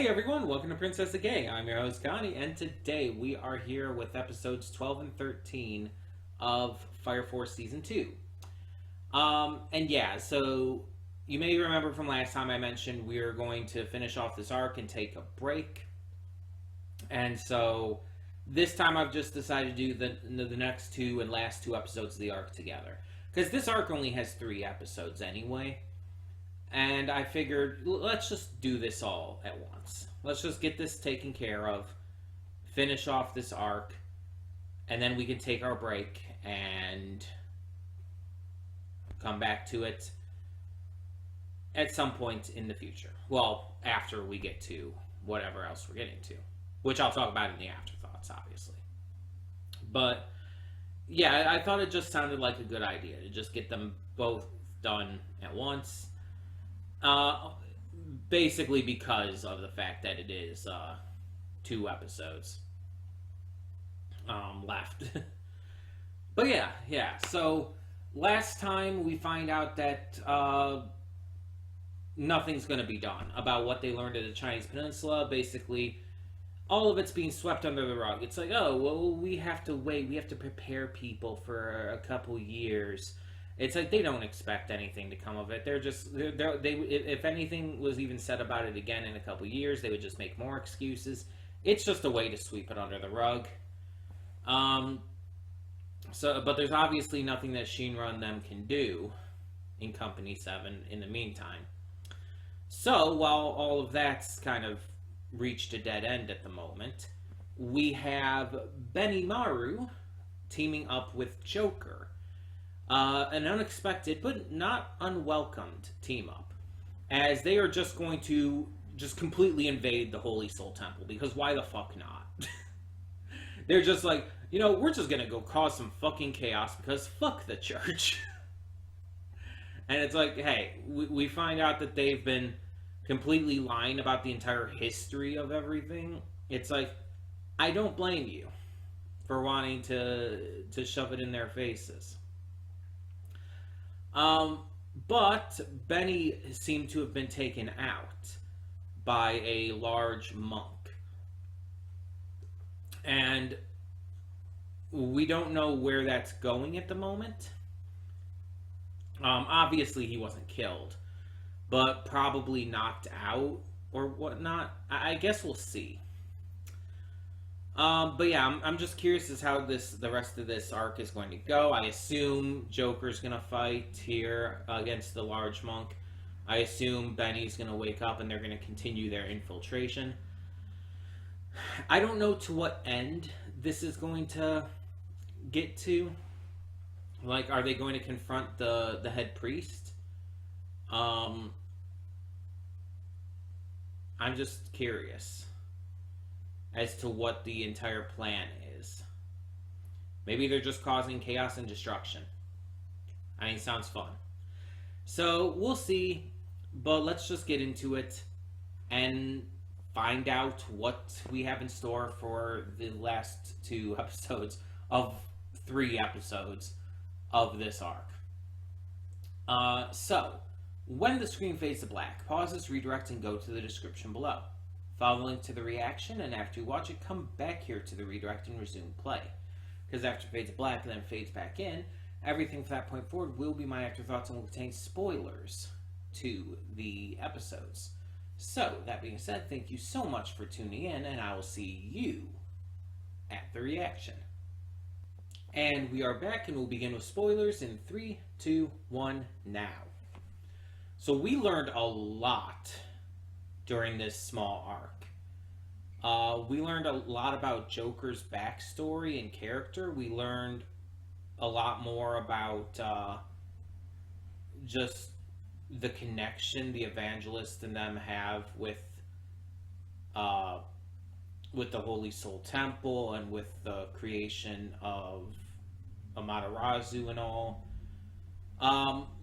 Hey everyone, welcome to Princess the Gay. I'm your host Connie, and today we are here with episodes 12 and 13 of Fire Force Season 2. So you may remember from last time I mentioned we are going to finish off this arc and take a break. And so this time I've just decided to do the next two and last two episodes of the arc together. Because this arc only has 3 episodes anyway. And I figured, let's just do this all at once. Let's just get this taken care of, finish off this arc, and then we can take our break and come back to it at some point in the future. Well, after we get to whatever else we're getting to, which I'll talk about in the afterthoughts, obviously. But, yeah, I thought it just sounded like a good idea to just get them both done at once. Basically because of the fact that it is 2 episodes left. But yeah. So last time we find out that nothing's going to be done about what they learned at the Chinese Peninsula. Basically, all of it's being swept under the rug. It's like, oh, well, we have to wait. We have to prepare people for a couple years. It's like they don't expect anything to come of it. They're if anything was even said about it again in a couple years, they would just make more excuses. It's just a way to sweep it under the rug. But there's obviously nothing that Shinra and them can do in Company 7 in the meantime. So while all of that's kind of reached a dead end at the moment, we have Benimaru teaming up with Joker. An unexpected but not unwelcomed team up, as they are just going to completely invade the Holy Soul Temple, because why the fuck not? They're just like, we're just gonna go cause some fucking chaos because fuck the church. And it's like, hey, we find out that they've been completely lying about the entire history of everything. It's like, I don't blame you for wanting to shove it in their faces. But Benny seemed to have been taken out by a large monk. And we don't know where that's going at the moment. Obviously he wasn't killed, but probably knocked out or whatnot. I guess we'll see. But yeah, I'm just curious as how the rest of this arc is going to go. I assume Joker's gonna fight here against the large monk. I assume Benny's gonna wake up and they're gonna continue their infiltration. I don't know to what end this is going to get to. Like, are they going to confront the head priest? I'm just curious as to what the entire plan is. Maybe they're just causing chaos and destruction. I mean, sounds fun. So, we'll see, but let's just get into it and find out what we have in store for the last 2 episodes of 3 episodes of this arc. So, when the screen fades to black, pause this redirect and go to the description below. Follow the link to the reaction, and after you watch it, come back here to the redirect and resume play. Because after it fades to black and then fades back in, everything from that point forward will be my afterthoughts and will contain spoilers to the episodes. So, that being said, thank you so much for tuning in, and I will see you at the reaction. And we are back, and we'll begin with spoilers in 3, 2, 1, now. So we learned a lot during this small arc. We learned a lot about Joker's backstory and character. We learned a lot more about just the connection the Evangelist and them have with the Holy Soul Temple and with the creation of Amaterasu and all.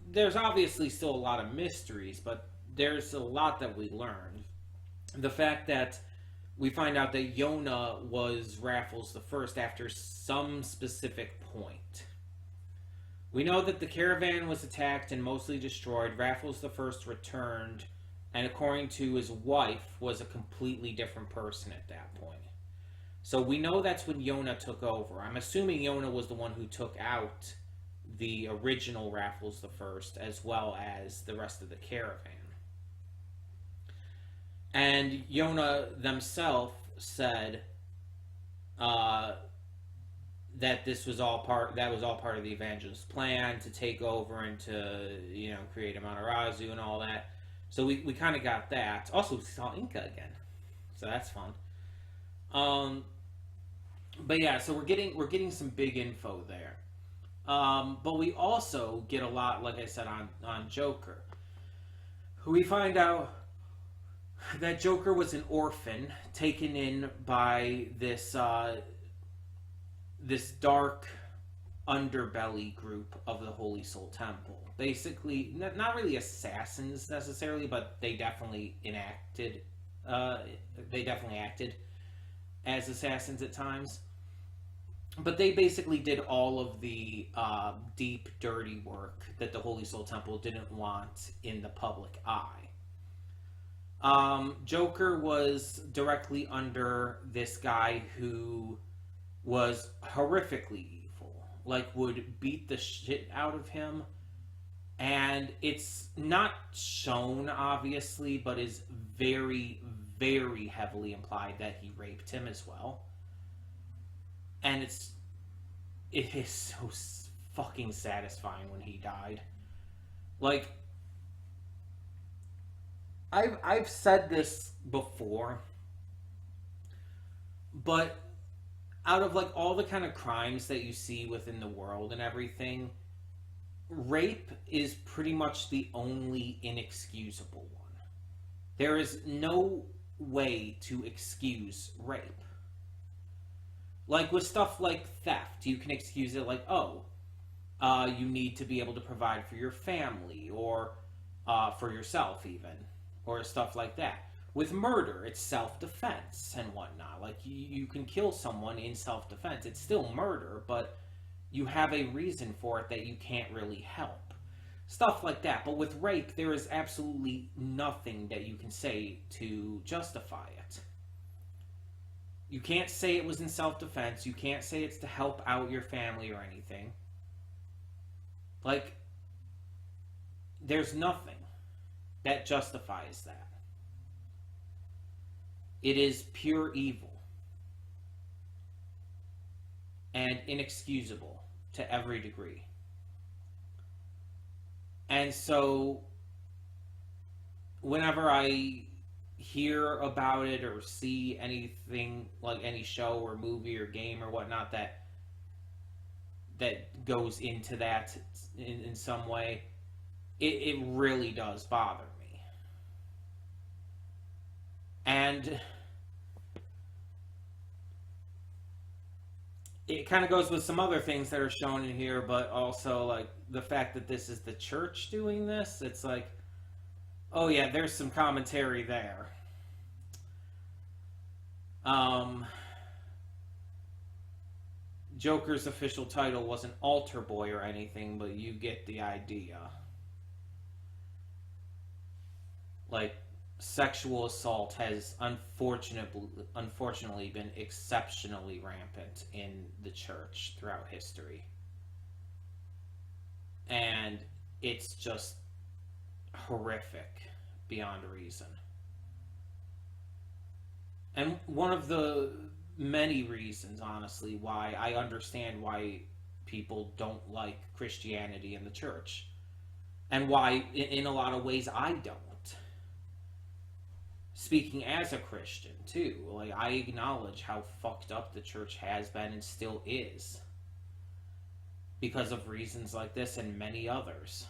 There's obviously still a lot of mysteries, but there's a lot that we learned. The fact that we find out that Yona was Raffles the First after some specific point. We know that the caravan was attacked and mostly destroyed. Raffles the First returned and according to his wife, was a completely different person at that point. So we know that's when Yona took over. I'm assuming Yona was the one who took out the original Raffles the First, as well as the rest of the caravan. And Yona themselves said that this was all part of the evangelist's plan to take over and to create Amaterasu and all that. So we kind of got that. Also, we saw Inca again, so that's fun. But yeah, so we're getting some big info there. But we also get a lot, like I said, on Joker. We find out that Joker was an orphan taken in by this dark underbelly group of the Holy Soul Temple. Basically, not really assassins necessarily, but they definitely acted as assassins at times. But they basically did all of the deep, dirty work that the Holy Soul Temple didn't want in the public eye. Joker was directly under this guy who was horrifically evil, like would beat the shit out of him. And it's not shown, obviously, but is very, very heavily implied that he raped him as well. And it is so fucking satisfying when he died. Like, I've said this before, but out of like all the kind of crimes that you see within the world and everything, rape is pretty much the only inexcusable one. There is no way to excuse rape. Like with stuff like theft, you can excuse it like, you need to be able to provide for your family or for yourself even, or stuff like that. With murder, it's self-defense and whatnot. Like, you can kill someone in self-defense. It's still murder, but you have a reason for it that you can't really help. Stuff like that. But with rape, there is absolutely nothing that you can say to justify it. You can't say it was in self-defense. You can't say it's to help out your family or anything. Like, there's nothing that justifies that. It is pure evil and inexcusable to every degree. And so, whenever I hear about it or see anything, like any show or movie or game or whatnot that goes into that in some way, it really does bother me. And it kind of goes with some other things that are shown in here, but also like the fact that this is the church doing this. It's like, oh yeah, there's some commentary there. Joker's official title wasn't Altar Boy or anything, but you get the idea. Like, sexual assault has unfortunately been exceptionally rampant in the church throughout history. And it's just horrific beyond reason. And one of the many reasons, honestly, why I understand why people don't like Christianity and the church. And why, in a lot of ways, I don't. Speaking as a Christian, too, like, I acknowledge how fucked up the church has been and still is. Because of reasons like this and many others.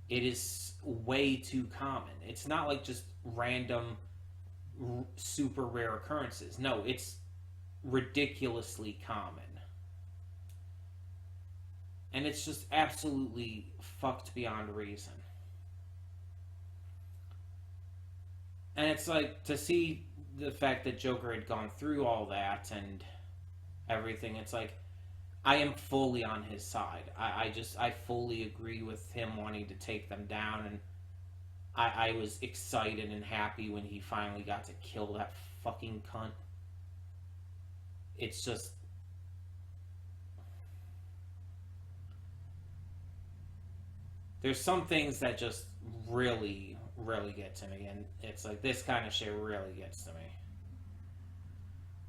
It is way too common. It's not like just random, super rare occurrences. No, it's ridiculously common. And it's just absolutely fucked beyond reason. And it's like, to see the fact that Joker had gone through all that and everything, it's like, I am fully on his side. I fully agree with him wanting to take them down, and I was excited and happy when he finally got to kill that fucking cunt. It's just... There's some things that just really, really get to me, and it's like, this kind of shit really gets to me.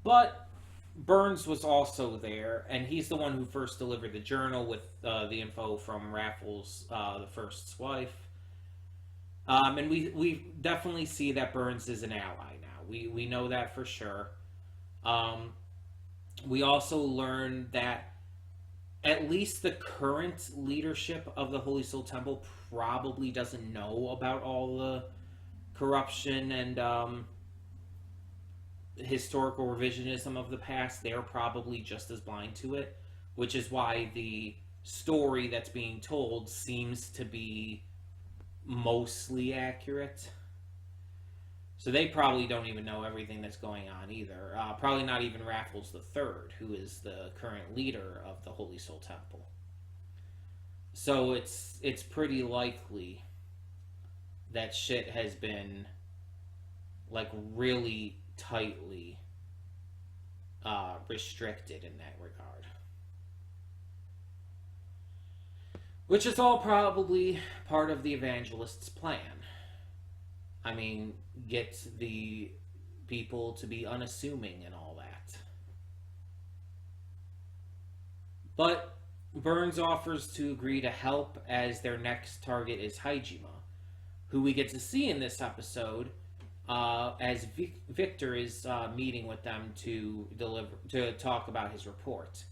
But Burns was also there, and he's the one who first delivered the journal with the info from Raffles, the first's wife. And we definitely see that Burns is an ally now. We know that for sure. We also learn that at least the current leadership of the Holy Soul Temple probably doesn't know about all the corruption and historical revisionism of the past. They're probably just as blind to it, which is why the story that's being told seems to be mostly accurate. So they probably don't even know everything that's going on either. Probably not even Raffles III, who is the current leader of the Holy Soul Temple. So it's pretty likely that shit has been like really tightly restricted in that regard. Which is all probably part of the evangelist's plan. I mean, get the people to be unassuming and all that. But Burns offers to agree to help, as their next target is Hajima, who we get to see in this episode as Victor is meeting with them to talk about his report.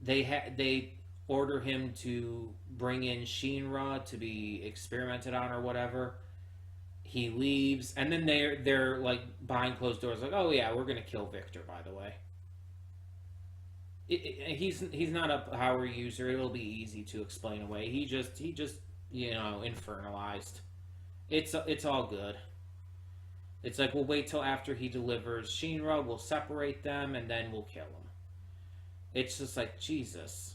They order him to bring in Shinra to be experimented on or whatever. He leaves, and then they're like behind closed doors, like, oh yeah, we're gonna kill Victor, by the way. He's not a power user. It'll be easy to explain away. He just infernalized. It's all good. It's like, we'll wait till after he delivers Shinra, we'll separate them, and then we'll kill him. It's just like, Jesus.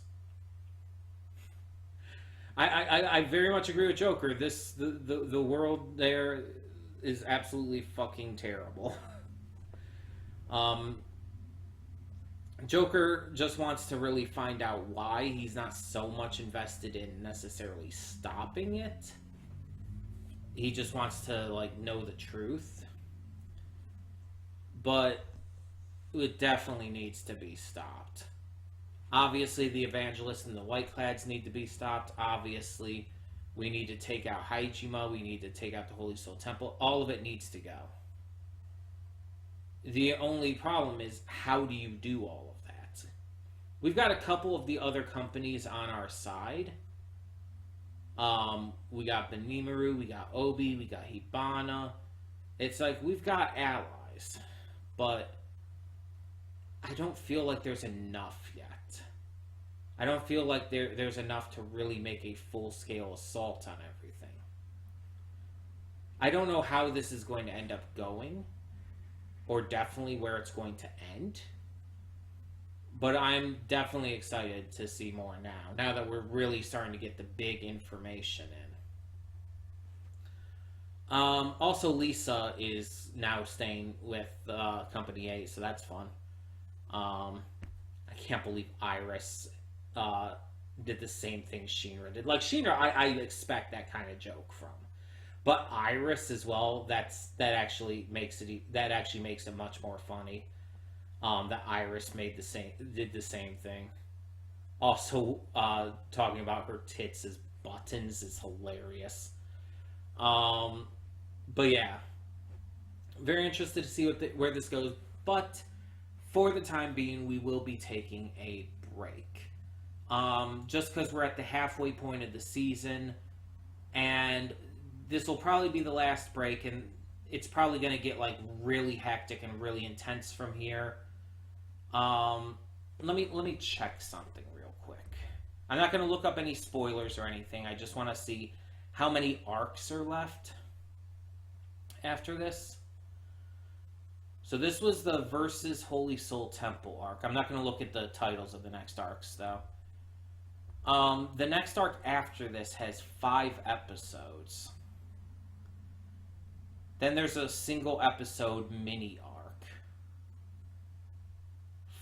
I very much agree with Joker. The world there is absolutely fucking terrible. Joker just wants to really find out why. He's not so much invested in necessarily stopping it. He just wants to like know the truth. But it definitely needs to be stopped. Obviously, the Evangelists and the Whiteclads need to be stopped. Obviously, we need to take out Hajima. We need to take out the Holy Soul Temple. All of it needs to go. The only problem is, how do you do all of that? We've got a couple of the other companies on our side. We got Benimaru, we got Obi, we got Hibana. It's like, we've got allies. But I don't feel like there's enough yet. I don't feel like there's enough to really make a full-scale assault on everything. I don't know how this is going to end up going, or definitely where it's going to end. But I'm definitely excited to see more now that we're really starting to get the big information in. Also, Lisa is now staying with Company 8, so that's fun. I can't believe Iris did the same thing Shinra did. Like, Shinra, I expect that kind of joke from. But Iris as well, that actually makes it much more funny. That Iris did the same thing. Also, talking about her tits as buttons is hilarious. But yeah, very interested to see where this goes. But for the time being, we will be taking a break. Just because we're at the halfway point of the season, and this will probably be the last break, and it's probably going to get like really hectic and really intense from here. Let me check something real quick. I'm not going to look up any spoilers or anything. I just want to see how many arcs are left after this. So this was the Versus Holy Soul Temple arc. I'm not going to look at the titles of the next arcs, though. The next arc after this has 5 episodes. Then there's a single episode mini arc.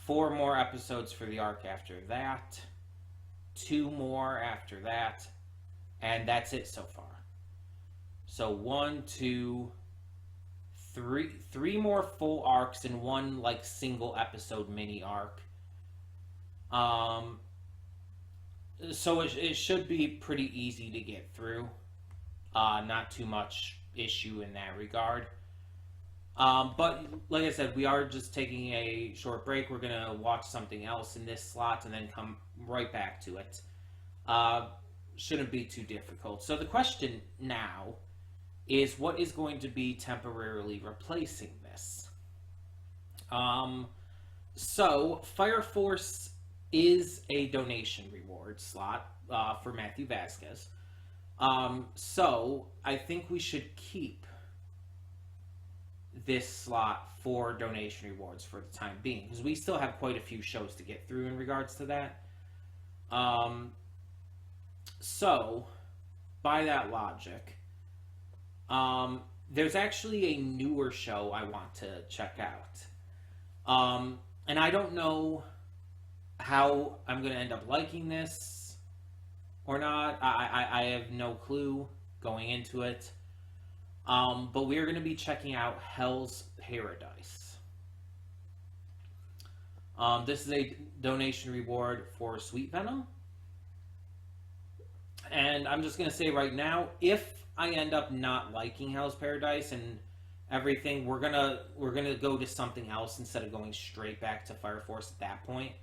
4 more episodes for the arc after that. 2 more after that. And that's it so far. So 1, 2, 3, 3 more full arcs and 1 like single episode mini arc. So it should be pretty easy to get through. Not too much issue in that regard. But like I said, we are just taking a short break. We're gonna watch something else in this slot and then come right back to it. Shouldn't be too difficult. So the question now is, what is going to be temporarily replacing this? So Fire Force is a donation reward slot for Matthew Vasquez. So I think we should keep this slot for donation rewards for the time being, because we still have quite a few shows to get through in regards to that. So by that logic, there's actually a newer show I want to check out. And I don't know how I'm going to end up liking this or not. I have no clue going into it. But we are going to be checking out Hell's Paradise. This is a donation reward for Sweet Venom. And I'm just going to say right now, if I end up not liking Hell's Paradise and everything, we're gonna go to something else instead of going straight back to Fire Force at that point.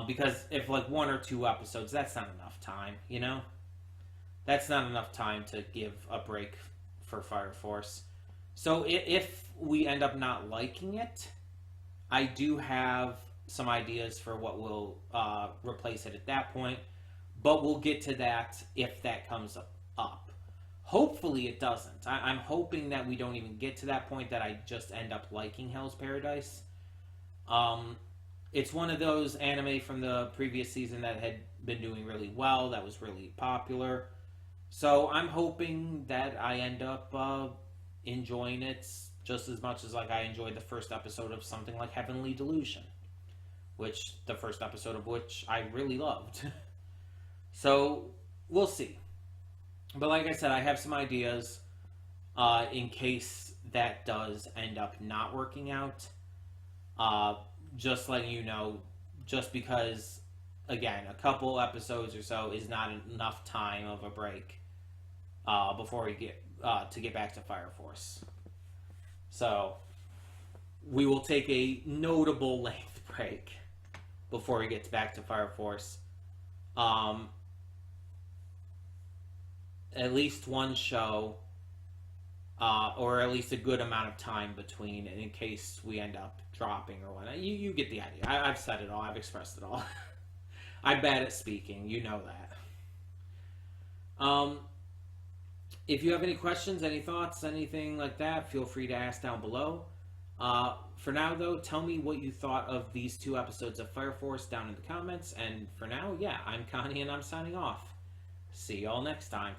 Because if like 1 or 2 episodes, that's not enough time, you know? That's not enough time to give a break for Fire Force. So if we end up not liking it, I do have some ideas for what will replace it at that point. But we'll get to that if that comes up. Hopefully it doesn't. I'm hoping that we don't even get to that point, that I just end up liking Hell's Paradise. It's one of those anime from the previous season that had been doing really well, that was really popular. So I'm hoping that I end up enjoying it just as much as like I enjoyed the first episode of something like Heavenly Delusion, which the first episode of which I really loved. So we'll see. But like I said, I have some ideas in case that does end up not working out. Just letting you know, just because, again, a couple episodes or so is not enough time of a break before we get to get back to Fire Force. So we will take a notable length break before we get back to Fire Force. At least one show, or at least a good amount of time between, in case we end up dropping or whatnot. You get the idea. I've said it all. I've expressed it all. I'm bad at speaking. You know that. If you have any questions, any thoughts, anything like that, feel free to ask down below. For now, though, tell me what you thought of these 2 episodes of Fire Force down in the comments. And for now, yeah, I'm Connie and I'm signing off. See y'all next time.